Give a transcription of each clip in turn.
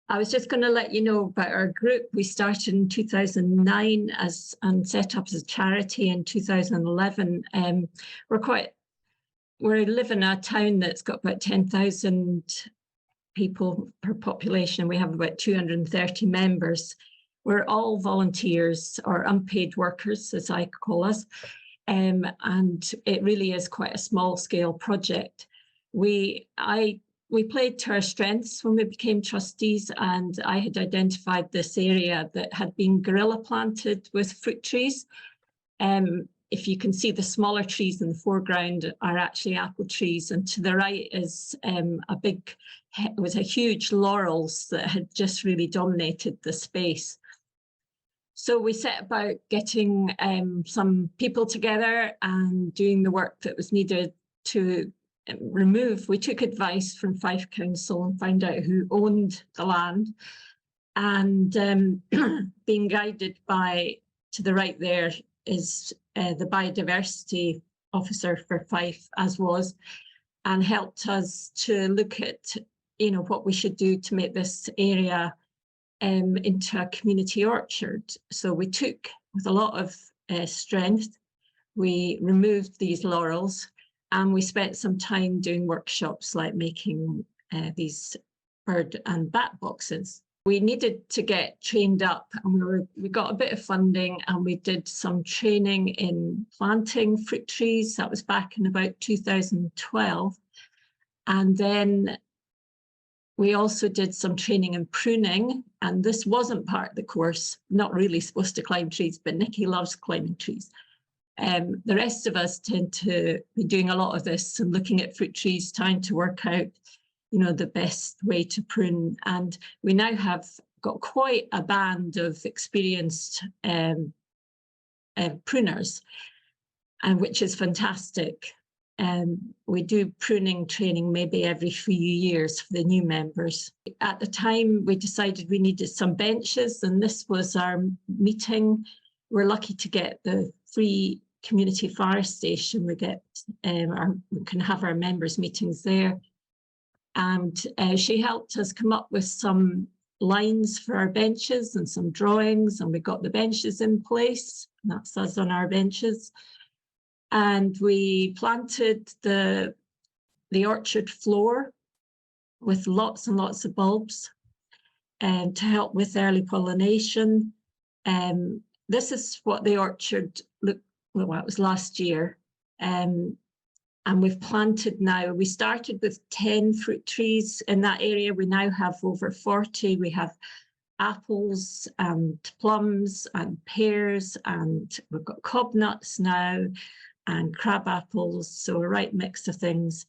I was just going to let you know about our group. We started in 2009 and set up as a charity in 2011. We live in a town that's got about 10,000 people per population. We have about 230 members. We're all volunteers or unpaid workers, as I call us. And it really is quite a small scale project. We played to our strengths when we became trustees, and I had identified this area that had been gorilla planted with fruit trees. If you can see, the smaller trees in the foreground are actually apple trees, and to the right is a huge laurels that had just really dominated the space. So we set about getting some people together and doing the work that was needed to remove. We took advice from Fife Council and found out who owned the land, and being guided by, to the right there is the biodiversity officer for Fife, as was, and helped us to look at, what we should do to make this area into a community orchard. So we took, with a lot of strength, we removed these laurels, and we spent some time doing workshops like making these bird and bat boxes. We needed to get trained up, and we got a bit of funding, and we did some training in planting fruit trees. That was back in about 2012. And then we also did some training in pruning, and this wasn't part of the course, not really supposed to climb trees, but Nikki loves climbing trees. The rest of us tend to be doing a lot of this and looking at fruit trees, trying to work out, the best way to prune. And we now have got quite a band of experienced pruners, which is fantastic. We do pruning training maybe every few years for the new members. At the time, we decided we needed some benches, and this was our meeting. We're lucky to get the free community fire station. We get we can have our members' meetings there. And she helped us come up with some lines for our benches and some drawings, and we got the benches in place. That's us on our benches. And we planted the orchard floor with lots and lots of bulbs to help with early pollination. This is what the orchard looked, well, it was last year. And we've planted now, we started with 10 fruit trees in that area. We now have over 40. We have apples and plums and pears, and we've got cob nuts now and crab apples, so a right mix of things.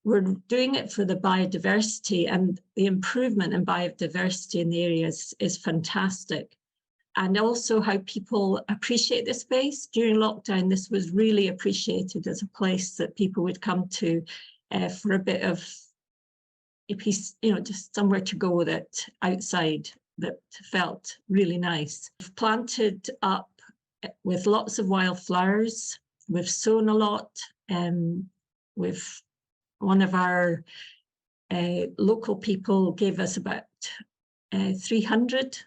We're doing it for the biodiversity, and the improvement in biodiversity in the area is fantastic. And also how people appreciate the space. During lockdown, this was really appreciated as a place that people would come to for a bit of a piece, just somewhere to go with it outside that felt really nice. We've planted up with lots of wildflowers. We've sown a lot. With one of our local people gave us about 300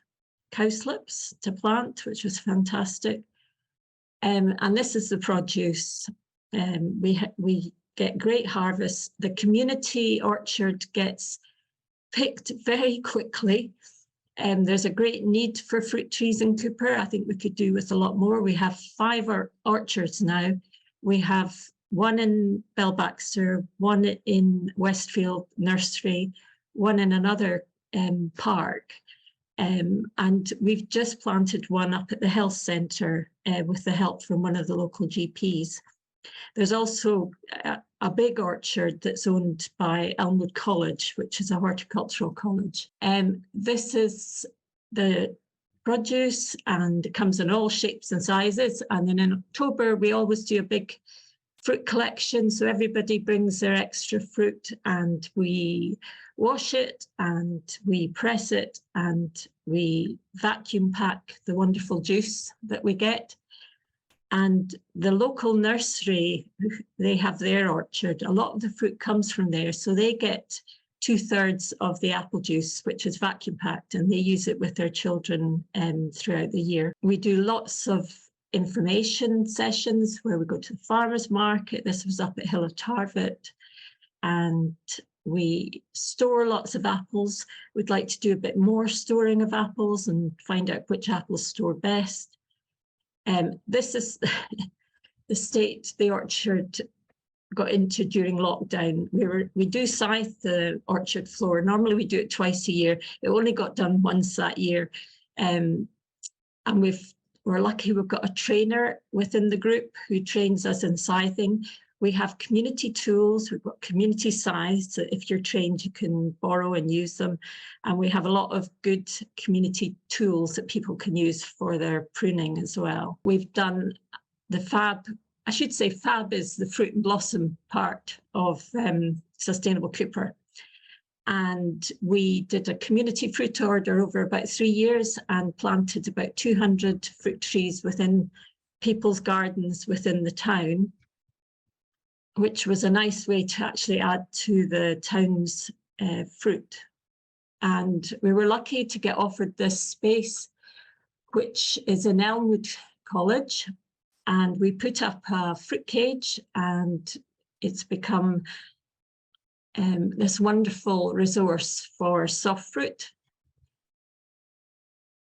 cowslips to plant, which was fantastic. And this is the produce. We get great harvests. The community orchard gets picked very quickly. There's a great need for fruit trees in Cupar. I think we could do with a lot more. We have 5 orchards now. We have one in Belbaxter, one in Westfield Nursery, one in another park. And we've just planted one up at the health centre with the help from one of the local GPs. There's also a big orchard that's owned by Elmwood College, which is a horticultural college. This is the produce, and it comes in all shapes and sizes. And then in October, we always do a big fruit collection. So everybody brings their extra fruit, and we wash it and we press it and we vacuum pack the wonderful juice that we get. And the local nursery, they have their orchard. A lot of the fruit comes from there. So they get 2/3 of the apple juice, which is vacuum packed, and they use it with their children throughout the year. We do lots of information sessions where we go to the farmers market. This was up at Hill of Tarvet, and we store lots of apples. We'd like to do a bit more storing of apples and find out which apples store best. This is the state the orchard got into during lockdown. We do scythe the orchard floor. Normally we do it twice a year. It only got done once that year. And we're lucky we've got a trainer within the group who trains us in scything. We have community tools. We've got community scythes. So if you're trained, you can borrow and use them. And we have a lot of good community tools that people can use for their pruning as well. We've done the FAB. I should say FAB is the fruit and blossom part of Sustainable Cupar. And we did a community fruit order over about 3 years and planted about 200 fruit trees within people's gardens within the town, which was a nice way to actually add to the town's fruit. And we were lucky to get offered this space, which is in Elmwood College. And we put up a fruit cage, and it's become this wonderful resource for soft fruit.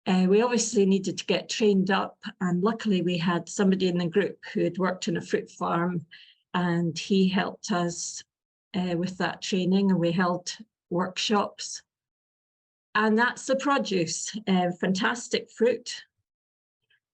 We obviously needed to get trained up, and luckily we had somebody in the group who had worked in a fruit farm, and he helped us with that training, and we held workshops. And that's the produce, fantastic fruit.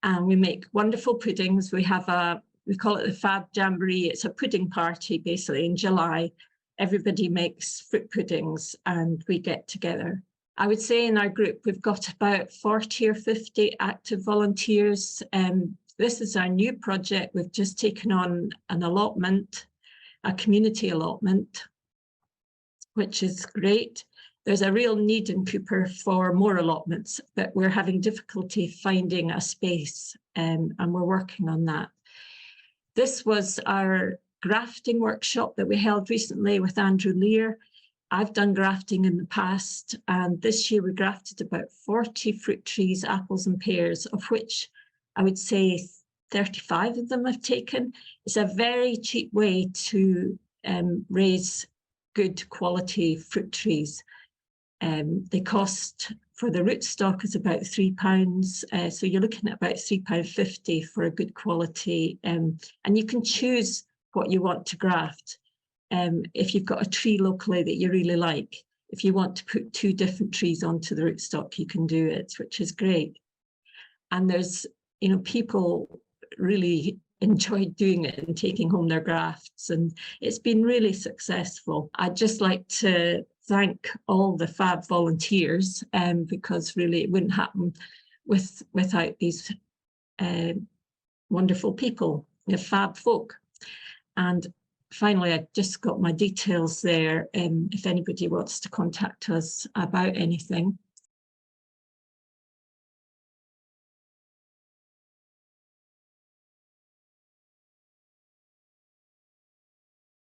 And we make wonderful puddings. We have we call it the Fab Jamboree. It's a pudding party, basically, in July. Everybody makes fruit puddings and we get together. I would say in our group, we've got about 40 or 50 active volunteers. This is our new project. We've just taken on an allotment, a community allotment, which is great. There's a real need in Cupar for more allotments, but we're having difficulty finding a space, and we're working on that. This was our grafting workshop that we held recently with Andrew Lear. I've done grafting in the past, and this year we grafted about 40 fruit trees, apples and pears, of which I would say 35 of them have taken. It's a very cheap way to raise good quality fruit trees. They cost, for the rootstock, is about £3. So you're looking at about £3.50 for a good quality. And you can choose what you want to graft. If you've got a tree locally that you really like, if you want to put 2 different trees onto the rootstock, you can do it, which is great. And there's, people really enjoyed doing it and taking home their grafts, and it's been really successful. I'd just like to thank all the FAB volunteers, because really it wouldn't happen without these wonderful people, the FAB folk. And finally, I've just got my details there if anybody wants to contact us about anything.